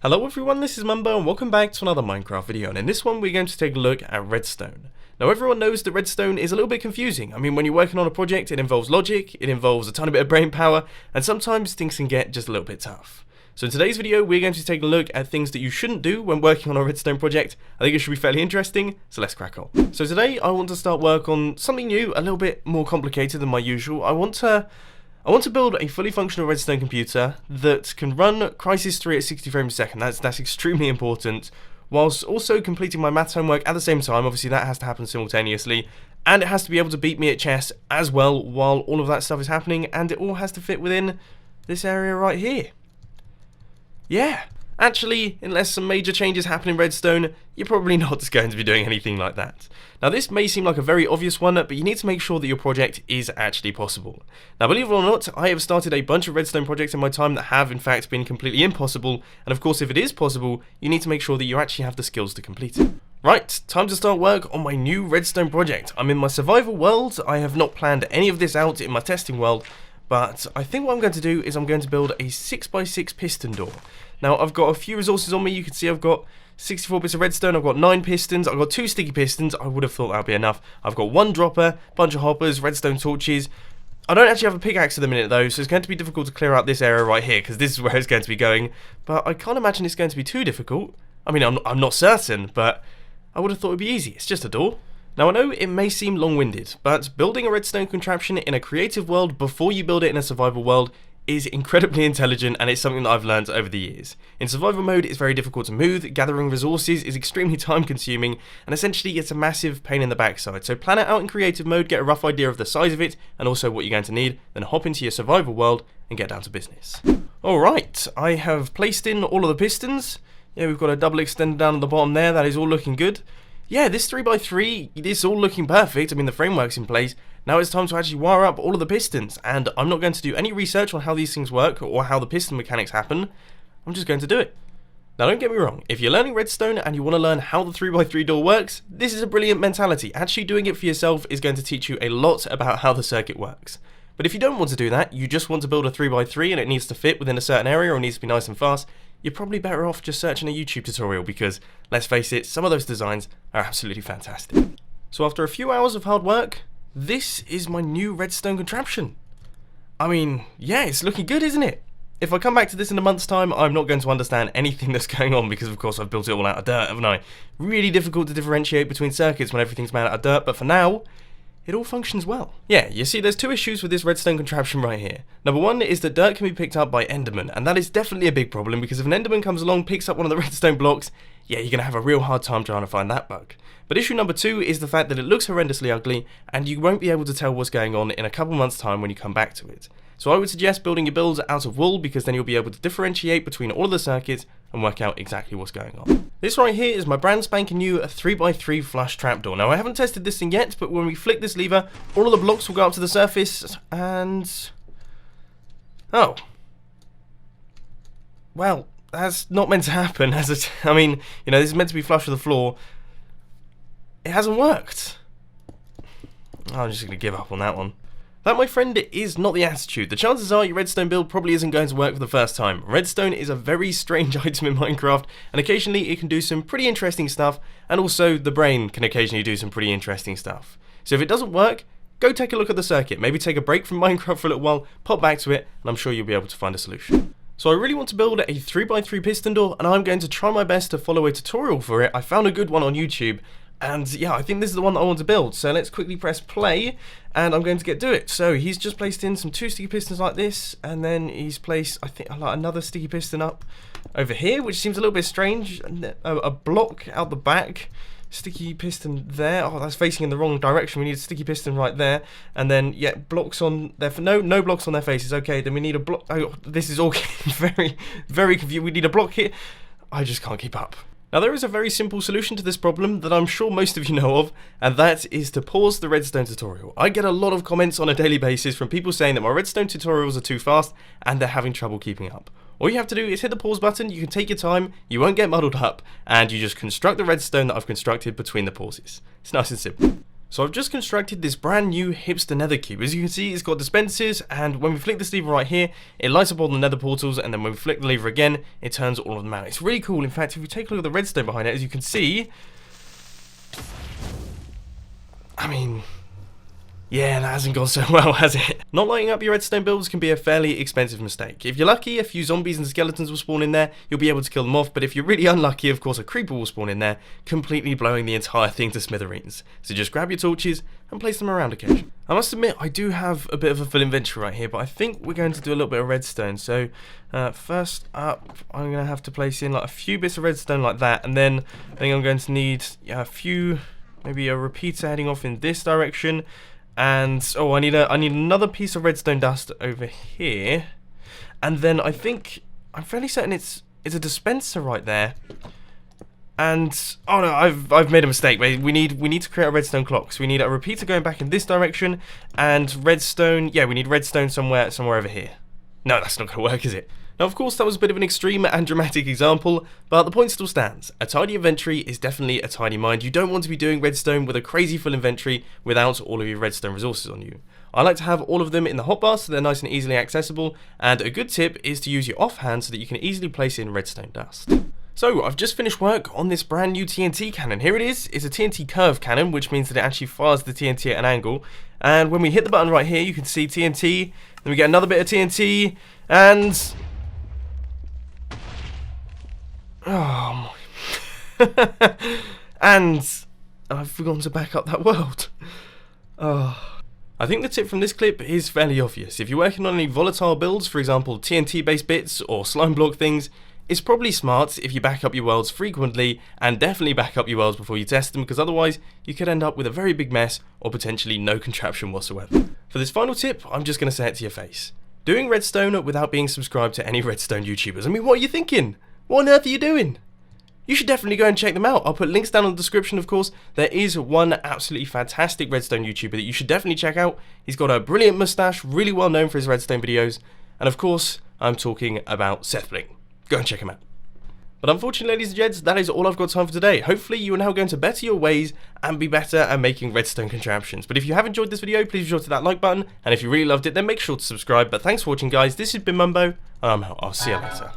Hello everyone, this is Mumbo and welcome back to another Minecraft video, and in this one we're going to take a look at Redstone. Now everyone knows that Redstone is a little bit confusing. I mean, when you're working on a project it involves logic, it involves a tiny bit of brain power, and sometimes things can get just a little bit tough. So in today's video we're going to take a look at things that you shouldn't do when working on a Redstone project. I think it should be fairly interesting, so let's crack on. So today I want to start work on something new, a little bit more complicated than my usual. I want to build a fully functional Redstone computer that can run Crysis 3 at 60 frames a second. That's extremely important, whilst also completing my maths homework at the same time. Obviously that has to happen simultaneously, and it has to be able to beat me at chess as well while all of that stuff is happening, and it all has to fit within this area right here. Yeah. Actually, unless some major changes happen in Redstone, you're probably not going to be doing anything like that. Now this may seem like a very obvious one, but you need to make sure that your project is actually possible. Now believe it or not, I have started a bunch of Redstone projects in my time that have in fact been completely impossible, and of course if it is possible, you need to make sure that you actually have the skills to complete it. Right, time to start work on my new Redstone project. I'm in my survival world. I have not planned any of this out in my testing world, but I think what I'm going to do is I'm going to build a 6x6 piston door. Now I've got a few resources on me. You can see I've got 64 bits of redstone, I've got 9 pistons, I've got 2 sticky pistons. I would have thought that would be enough. I've got 1 dropper, bunch of hoppers, redstone torches. I don't actually have a pickaxe at the minute though, so it's going to be difficult to clear out this area right here, because this is where it's going to be going. But I can't imagine it's going to be too difficult. I mean, I'm not certain, but I would have thought it would be easy. It's just a door. Now I know it may seem long-winded, but building a redstone contraption in a creative world before you build it in a survival world is incredibly intelligent, and it's something that I've learned over the years. In survival mode it's very difficult to move, gathering resources is extremely time consuming, and essentially it's a massive pain in the backside. So plan it out in creative mode, get a rough idea of the size of it and also what you're going to need, then hop into your survival world and get down to business. Alright, I have placed in all of the pistons. Yeah, we've got a double extender down at the bottom there, that is all looking good. Yeah, this 3x3, it's all looking perfect. I mean, the framework's in place. Now it's time to actually wire up all of the pistons, and I'm not going to do any research on how these things work or how the piston mechanics happen. I'm just going to do it. Now don't get me wrong, if you're learning Redstone and you want to learn how the 3x3 door works, this is a brilliant mentality. Actually doing it for yourself is going to teach you a lot about how the circuit works. But if you don't want to do that, you just want to build a 3x3 and it needs to fit within a certain area or needs to be nice and fast, you're probably better off just searching a YouTube tutorial, because, let's face it, some of those designs are absolutely fantastic. So after a few hours of hard work, this is my new Redstone contraption. I mean, yeah, it's looking good, isn't it? If I come back to this in a month's time, I'm not going to understand anything that's going on, because of course I've built it all out of dirt, haven't I? Really difficult to differentiate between circuits when everything's made out of dirt, but for now, it all functions well. Yeah, you see there's 2 issues with this redstone contraption right here. Number 1 is that dirt can be picked up by endermen, and that is definitely a big problem, because if an enderman comes along, picks up one of the redstone blocks, yeah, you're going to have a real hard time trying to find that bug. But issue number 2 is the fact that it looks horrendously ugly, and you won't be able to tell what's going on in a couple months' time when you come back to it. So I would suggest building your builds out of wool, because then you'll be able to differentiate between all of the circuits and work out exactly what's going on. This right here is my brand spanking new 3x3 flush trapdoor. Now I haven't tested this thing yet, but when we flick this lever, all of the blocks will go up to the surface, and... oh. Well, that's not meant to happen. I mean, you know, this is meant to be flush with the floor. It hasn't worked. I'm just going to give up on that one. That, my friend, is not the attitude. The chances are your redstone build probably isn't going to work for the first time. Redstone is a very strange item in Minecraft, and occasionally it can do some pretty interesting stuff, and also the brain can occasionally do some pretty interesting stuff. So if it doesn't work, go take a look at the circuit. Maybe take a break from Minecraft for a little while, pop back to it, and I'm sure you'll be able to find a solution. So I really want to build a 3x3 piston door, and I'm going to try my best to follow a tutorial for it. I found a good one on YouTube. And yeah, I think this is the one that I want to build. So let's quickly press play, and I'm going to do it. So he's just placed in some 2 sticky pistons like this, and then he's placed, I think, like another sticky piston up over here, which seems a little bit strange. A block out the back, sticky piston there. Oh, that's facing in the wrong direction. We need a sticky piston right there, and then yeah, blocks on there. No blocks on their faces. Okay, then we need a block. Oh, this is all getting very confused. We need a block here. I just can't keep up. Now there is a very simple solution to this problem that I'm sure most of you know of, and that is to pause the redstone tutorial. I get a lot of comments on a daily basis from people saying that my redstone tutorials are too fast and they're having trouble keeping up. All you have to do is hit the pause button, you can take your time, you won't get muddled up, and you just construct the redstone that I've constructed between the pauses. It's nice and simple. So I've just constructed this brand new hipster nether cube. As you can see, it's got dispensers, and when we flick this lever right here, it lights up all the nether portals, and then when we flick the lever again, it turns all of them out. It's really cool. In fact, if you take a look at the redstone behind it, as you can see, I mean, yeah, that hasn't gone so well, has it? Not lighting up your redstone builds can be a fairly expensive mistake. If you're lucky, a few zombies and skeletons will spawn in there, you'll be able to kill them off, but if you're really unlucky, of course a creeper will spawn in there, completely blowing the entire thing to smithereens. So just grab your torches and place them around occasionally. I must admit, I do have a bit of a full inventory right here, but I think we're going to do a little bit of redstone. So first up, I'm going to have to place in like a few bits of redstone like that, and then I think I'm going to need a few, maybe a repeater heading off in this direction. And oh, I need another piece of redstone dust over here, and then I'm fairly certain it's a dispenser right there. And oh no, I've made a mistake. We need to create a redstone clock. So we need a repeater going back in this direction, and redstone. Yeah, we need redstone somewhere over here. No, that's not going to work, is it? Now, of course, that was a bit of an extreme and dramatic example, but the point still stands. A tidy inventory is definitely a tidy mind. You don't want to be doing redstone with a crazy full inventory without all of your redstone resources on you. I like to have all of them in the hotbar so they're nice and easily accessible, and a good tip is to use your offhand so that you can easily place in redstone dust. So, I've just finished work on this brand new TNT cannon. Here it is. It's a TNT curve cannon, which means that it actually fires the TNT at an angle. And when we hit the button right here, you can see TNT, then we get another bit of TNT, and oh my. And I've forgotten to back up that world. Oh. I think the tip from this clip is fairly obvious. If you're working on any volatile builds, for example TNT based bits or slime block things, it's probably smart if you back up your worlds frequently, and definitely back up your worlds before you test them, because otherwise you could end up with a very big mess or potentially no contraption whatsoever. For this final tip, I'm just going to say it to your face. Doing redstone without being subscribed to any redstone YouTubers. I mean, what are you thinking? What on earth are you doing? You should definitely go and check them out. I'll put links down in the description, of course. There is one absolutely fantastic redstone YouTuber that you should definitely check out. He's got a brilliant mustache, really well known for his redstone videos. And of course, I'm talking about SethBling. Go and check him out. But unfortunately, ladies and gents, that is all I've got time for today. Hopefully, you are now going to better your ways and be better at making redstone contraptions. But if you have enjoyed this video, please be sure to hit that like button. And if you really loved it, then make sure to subscribe. But thanks for watching, guys. This has been Mumbo, and I'm out. I'll see you later.